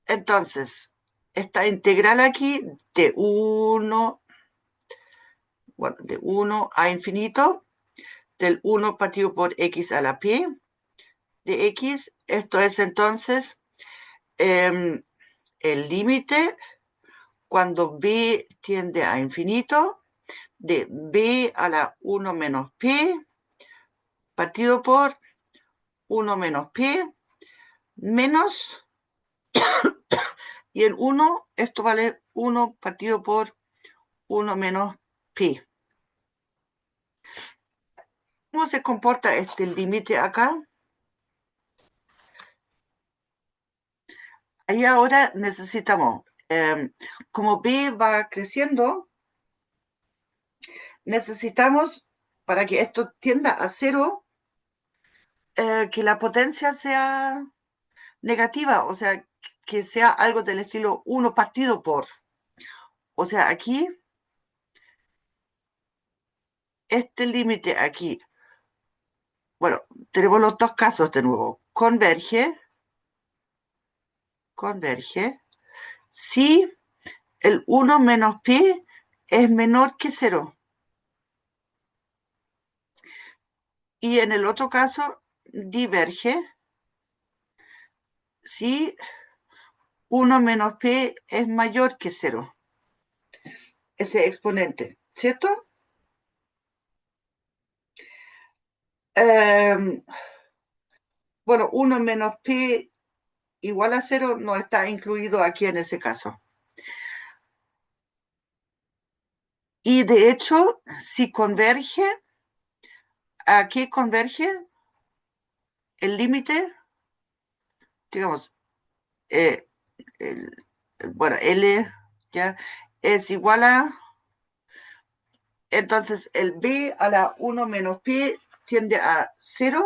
Entonces, esta integral aquí de 1, bueno, de 1 a infinito, del 1 partido por x a la pi de x, esto es entonces el límite cuando b tiende a infinito de b a la 1 menos pi partido por 1 menos pi menos, y en 1 esto vale 1 partido por 1 menos pi. ¿Cómo se comporta este límite acá? Ahí ahora necesitamos, como b va creciendo, necesitamos, para que esto tienda a 0, que la potencia sea negativa, o sea, que sea algo del estilo 1 partido por. O sea, aquí, este límite aquí, bueno, tenemos los dos casos de nuevo. Converge si el 1 menos pi es menor que 0. Y en el otro caso, diverge si 1 menos pi es mayor que 0. Ese exponente, ¿cierto? Bueno, 1 menos pi igual a 0 no está incluido aquí en ese caso. Y de hecho, si converge, ¿a qué converge? El límite, digamos, el, bueno, L ya es igual a, entonces el B a la 1 menos pi tiende a 0,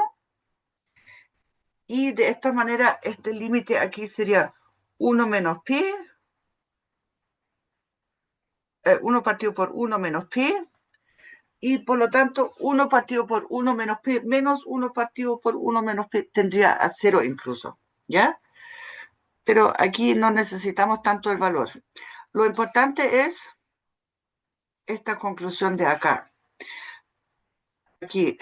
y de esta manera este límite aquí sería 1 menos pi, 1 partido por 1 menos pi, y por lo tanto 1 partido por 1 menos pi menos 1 partido por 1 menos pi tendría a 0 incluso, ¿ya? Pero aquí no necesitamos tanto el valor. Lo importante es esta conclusión de acá. Aquí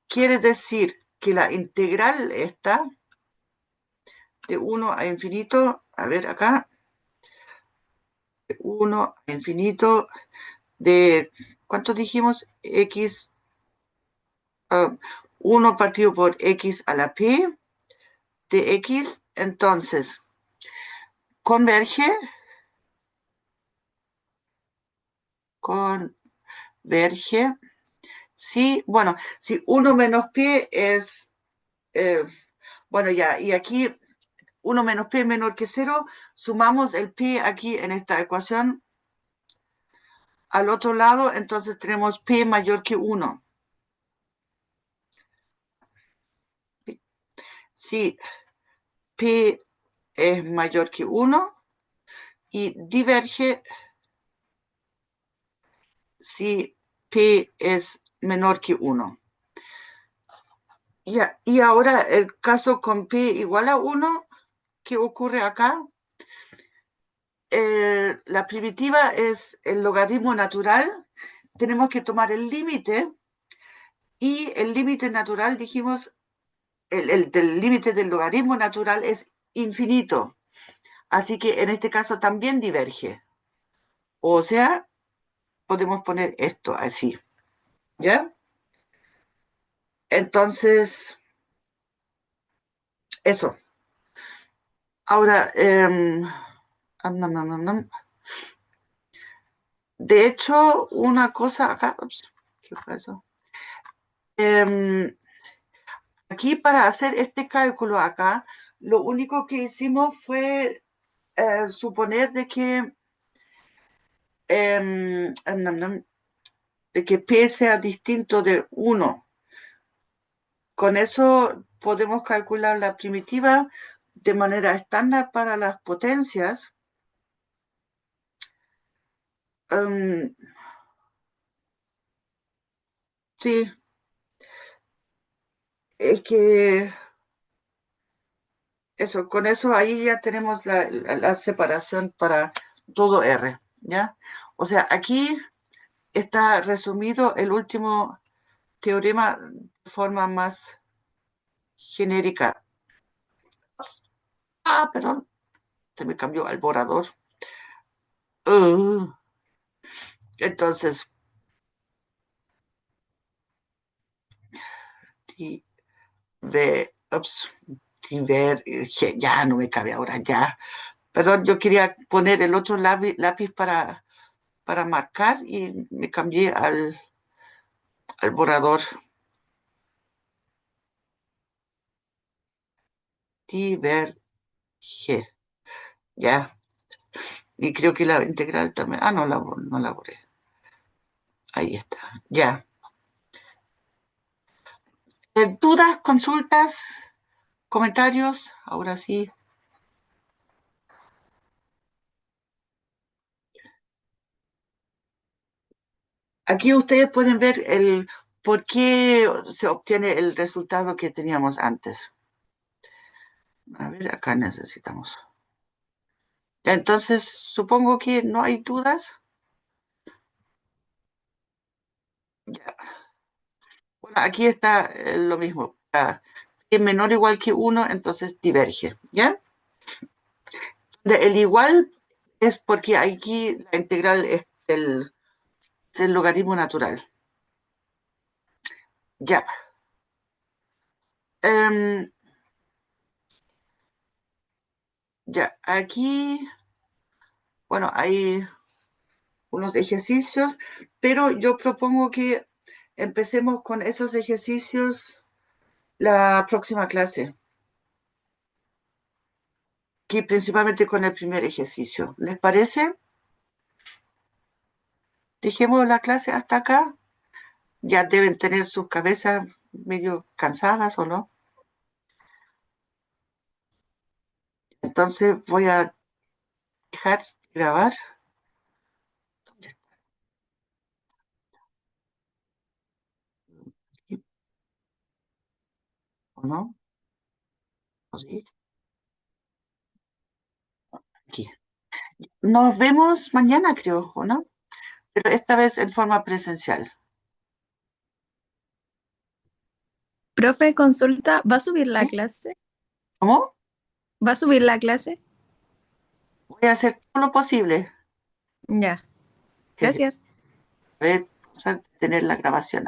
quiere decir que la integral esta de 1 a infinito, a ver acá, de 1 a infinito de, ¿cuánto dijimos? X, 1 partido por x a la p de x, entonces converge si, bueno, si 1 menos pi es, bueno, ya, y aquí 1 menos pi menor que 0, sumamos el pi aquí en esta ecuación al otro lado, entonces tenemos pi mayor que 1. Si pi es mayor que 1 y diverge si pi es menor que 1. Y ahora el caso con pi igual a 1, ¿qué ocurre acá? La primitiva es el logaritmo natural. Tenemos que tomar el límite, y el límite natural, dijimos, el del límite del logaritmo natural es infinito. Así que en este caso también diverge. O sea, podemos poner esto así. ¿Ya? Entonces, eso. Ahora, de hecho, una cosa acá. ¿Qué fue eso? Aquí para hacer este cálculo acá, lo único que hicimos fue suponer de que, de que P sea distinto de uno. Con eso podemos calcular la primitiva de manera estándar para las potencias. Em, sí, es que eso, con eso ahí ya tenemos la separación para todo R, ¿ya? O sea, aquí está resumido el último teorema de forma más genérica. Perdón, se me cambió al borrador. Uh, entonces, ups, ya no me cabe ahora, ya. Perdón, yo quería poner el otro lápiz para marcar y me cambié al borrador. Diverge, ya. Y creo que la integral también. Ah, no la borré. Ahí está, ya. ¿Dudas, consultas, comentarios? Ahora sí. Aquí ustedes pueden ver el por qué se obtiene el resultado que teníamos antes. A ver, acá necesitamos. Entonces, supongo que no hay dudas. Ya. Bueno, aquí está lo mismo. Es menor o igual que 1, entonces diverge. ¿Ya? El igual es porque aquí la integral es el logaritmo natural. Ya. Em, ya, aquí, bueno, hay unos ejercicios, pero yo propongo que empecemos con esos ejercicios la próxima clase, que principalmente con el primer ejercicio. ¿Les parece? Dejemos la clase hasta acá. Ya deben tener sus cabezas medio cansadas, ¿o no? Entonces voy a dejar grabar. ¿Dónde está? Aquí, ¿o no? ¿O sí? Aquí. Nos vemos mañana, creo, ¿o no? Pero esta vez en forma presencial. Profe, consulta, ¿va a subir la ¿Sí? clase? ¿Cómo? ¿Va a subir la clase? Voy a hacer todo lo posible. Ya, Que, gracias. a ver, vamos a tener la grabación ahí.